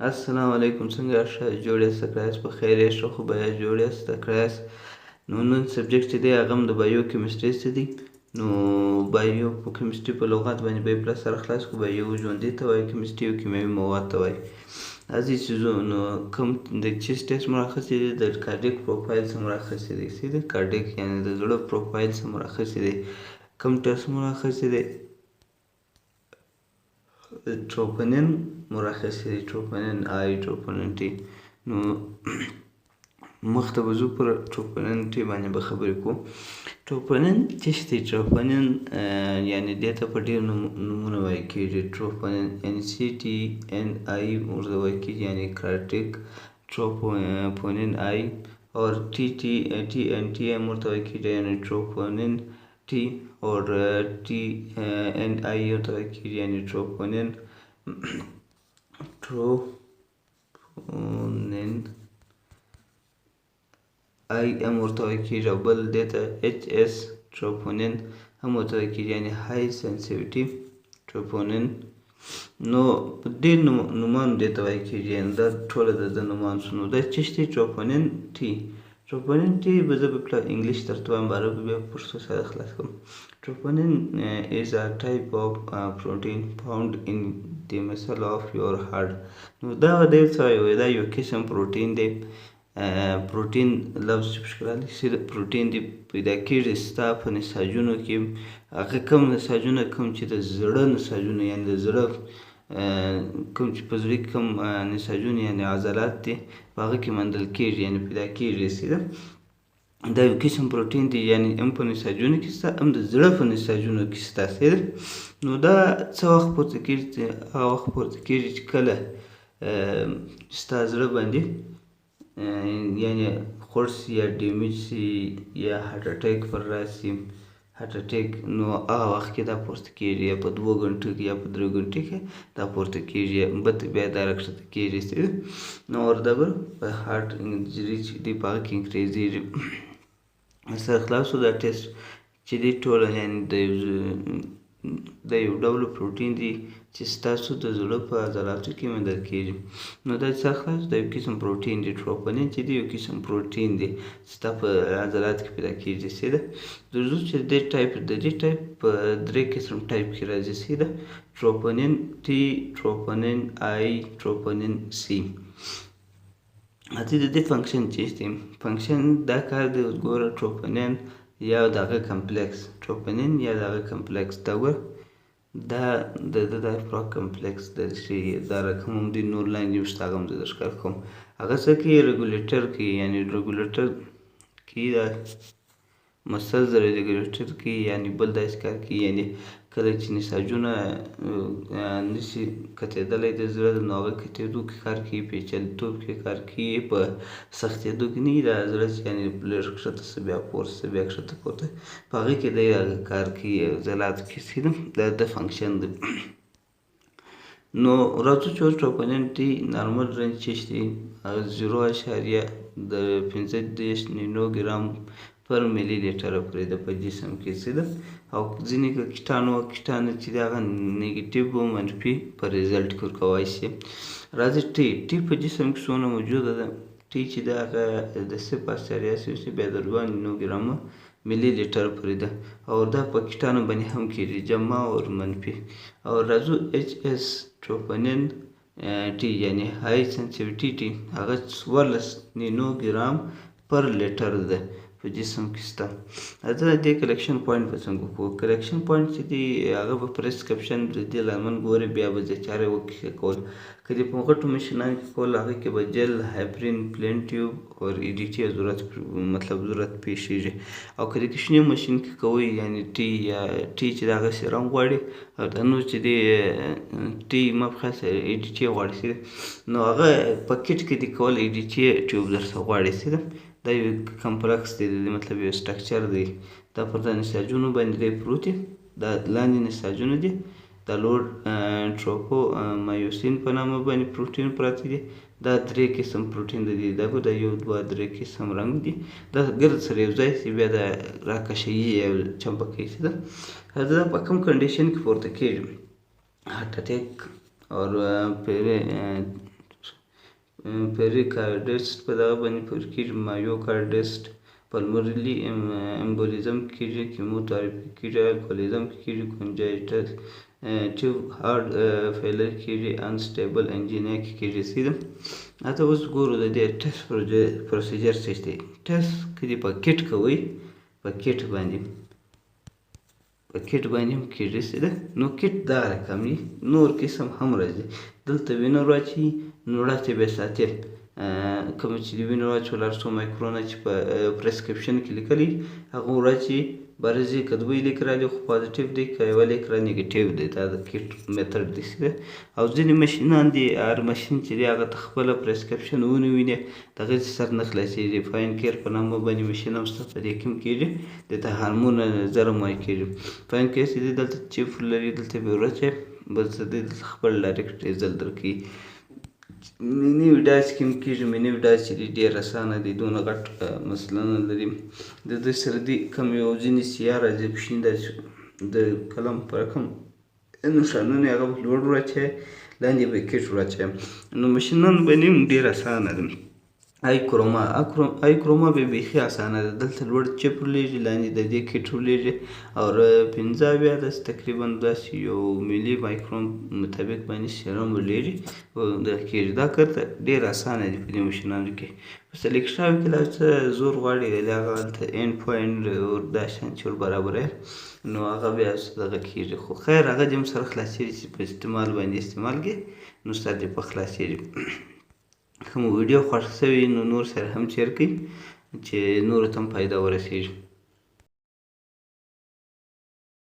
السلام علیکم، څنګه یاست؟ جوړ یاست؟ که یاست په خیر یاست؟ ښه خو به یاست، جوړ یاست؟ که یاست نو نن سبجیکټ چې دی هغه هم د بایو کیمستري څه دی. نو بایو کیمستري په لغت باندې به یې پلس سره خلاص کړو. بایو ژوندي ته وایي، کیمستري او کیمیاوي مواد ته وایي. هذه څیزونه نو کوم د چیست ټیسټ مرخصې دي، د کارډیک پروفایل څخه مرخصې دي. څه دی کارډیک؟ یعنې د زړه پروفایل څخه مرخصې دي. کوم ټیسټ مرخصې دي؟ troponin مرخصې دي، troponin I، troponin T. نو مخته به ځو پر troponin T باندې به خبرې کوو. troponin څه شی دی؟ troponin یعنې دې ته په ډېر نومونه ویل کېږي. troponin NCTNI ورته ویل کېږي، یعنې کارټیک troponin I، اور TNT هم ورته ویل کېږي، یعنې troponin T، اور TNI ورته ویل کېږي، یعنې troponin I هم ورته ویل کېږي، او بل دې ته HS troponin هم ورته ویل کېږي، یعنې high sensitivity troponin. نو ډېر نومان دې ته ویل کېږي، یعنې دا ټوله د ده نومان شو. نو دا څه شی دی؟ troponin T. troponin T به زه په انګلیش درته وایم، عربي بیا په پښتو سره خلاص کړم. troponin is a type of protein found in the muscle of your heart. نو دا دی څه وایي؟ دا یو قسم پروټین دی. پروټین لفظ چې پکې راغلی صرف پروټین دی پیدا کېږي ستا په نساجونو کې. هغه کوم نساجونه کوم چې د زړه نساجونه، یعنې د زړه کوم چې په زړه کې کوم نساجونه یعنې عضلات دي په هغه کې موندل کېږي، یعنې پیدا کېږي. صرف دا یو قسم پروټین دی، یعنې هم په نساجونو کې شته، هم د زړه په نساجونو کې شته. صرف نو دا څه وخت پورته کېږي؟ هغه وخت پورته کېږي چې کله ستا زړه باندې یعنې خوړ سي یا ډیمیج سي یا هارټ اټیک پر راسي، هارټ اټیک. نو هغه وخت کې دا پورته کېږي، یا په 2 غنټو کې یا په 3 غنټو کې دا پورته کېږي، بیا دا راکښته کېږي. نو اور دا به په هارټ انجري چې دی په هغه کې انکریزېږي. سره خلاص شو. دا ټیسټ چې دی ټوله یعنې د یو ډول پروټین دی چې ستاسو د زړه په عضلاتو کې موندل کېږي. نو دا څه خلاص دا یو قسم پروټین دی. troponin چې دی یو قسم پروټین دی چې ستا په عضلاتو کې پیدا کېږي. سیده درځو چې د دې ټایپ په 3 قسم ټایپ کې راځي. سیده troponin T، troponin I، troponin C. اته د دې فنکشن چې دی فنکشن دا کار دی. ګوره troponin یا دغه کمپلیکس، troponin یا دغه کمپلیکس، دا ګوره دا د افرا کمپلیکس د شي دا رقم هم دی. نور لاندې وشته هغه هم زه درښکاره کوم. هغه څه کوي؟ ریګولیټر کوي، یعنې ریګولیټر کوي دا مسلز ریګولیټر کوي، یعنې بل داسې کار کوي. یعنې کله چې نساجونه نشي کتېدلی د زړه، نو هغه کتېدو کې کار کوي، پیچلتوب کې کار کوي، په سختېدو کې نه وي. دا زړه چې یعنې لږ ښکته شه بیا پورته شه بیا ښکته پورته، په هغه کې دی هغه کار کوي، عضلاتو کې سیده دا د فنکشن دی. نو راځو چې اوس troponin T نارمل رنج چې دی هغه 0.5 نینوګرام پر ملي لیټره پورې ده په جسم کې. سیده او ځینې کیټانو چې دی هغه نیګیټیو او منفي په ریزلټ کې ورکولی شي. راځي ټي په جسم کې څومره موجوده ده؟ ټي چې دی هغه د 0.83 بیا د 2 نینوګرامه ملي لیټر پورې ده، او دا په کیټانو باندې هم کېږي، جمع او منفي. او راځو HS troponin T یعنې هاي سنسیټیویټي هغه 14 نینوګرام پر لیټر ده په جسم کې شته. دا د کلیکشن پوینټ به څنګه وکړو؟ کلیکشن پوینټ چې دی هغه به پرسکرپشن د دې لمن ګوري، بیا به زه چارې وکول. که دې په غټو مشینانو کې کول هغه کې به جل، هایپرین، پلین ټیوب او EDT ضرورت پیښیږي. او که د کوچني ماشین کې کوئ یعنې ټي چې د هغه سیرم غواړي، او دا نور چې دی ټي مبخص EDT غواړي، نو هغه په کټ کې دی کول EDT ټیوب درته غواړي. سیده دا یو کمپلکس دی، مطلب یو سټرکچر دی. دا پر دا نساجونو باندې دی پروت دی، دا لاندې نساجونه دي، دا لوړ ټروپومایوسین په نامه باندې پروټین پراته دي. دا 3 قسم پروټین دی. دا 1 2 3 قسم رنګ دي، دا ګرد سره یو ځای شي بیا دا راکشوي او چمپکوي. دا په کوم کنډیشن کې پورته کېږي؟ هارټ اټیک اور پریکارډایټس په دغه باندې پورې کېږي، مایوکارډایټس، پلمونري امبولیزم کېږي، کیموتراپي کېږي، الکوهولیزم کېږي، کنجنټیو هارټ فیلر کېږي، انسټیبل انجینیا کېږي. سیده اته اوس ګورو د دې ټیسټ پروسیجر څه دی. ټیسټ که دې په کټ کوئ، په کټ باندې هم کېږي. سیده نو کټ دا رقم وي، نور قسم هم راځي. دلته وینه واچوي، نو وړاندې به یې ساتي، کوم چې د وینې واچول 800 مایکرونه چې په پرسکرپشن کې لیکلي هغه واچوي. برځي که دوی لیک راځي خو پازیټیو دی، که یوه لیک را نیګیټیو دی. دا د کټ میتډ دی. او ځینې ماشینان دي، هر ماشین چې دی هغه ته خپله پرسکرپشن ونه ویني د هغې سر نه خلاصېږي. فاین کیر په نامه باندې ماشین هم شته، په دې کې هم کېږي. دلته هارمون زره مایع کېږي. فاین کیر چې دی دلته چیف لري، دلته به یې ورچوي، بل څه دی دلته خپل ډایرکټ ریزلټ درکوي. میني وډاس کې هم کېږي. میني وډاس چې دی ډېر اسانه دی، دونه غټ مسله نه لري. د دې سره دی کوم یو ځینې سیار راځي کوچني داسې د قلم په رقم نښانونه هغه به لوړ واچوي، لاندې به یې کټ واچوي. نو ماشینان باندې هم ډېر اسانه ده. آی کروما به بیخي اسانه ده. دلته لوړ چپ ولېږي، لاندې د دې کټ ولېږي، او 15 داسې تقریبا داسې یو ملي مایکرون مطابق باندې سیرم ولېږي دا کېږي. دا کار ډېر اسانه دی په دې ماشینانو کې. په سلیکشن کې لا څه زور غواړي، هغه هلته اینډ پوینټ دا شیان چې ور برابروي، نو هغه بیا دغه کېږي. خو خیر هغه دې هم سره خلاصېږي چې په استعمال باندې استعمال کړي، نو ستا دې په خلاصېږي. که مو ویډیو خوښ شوي نو نور سره هم شیر کړئ چې نورو ته هم فایده ورسېږي.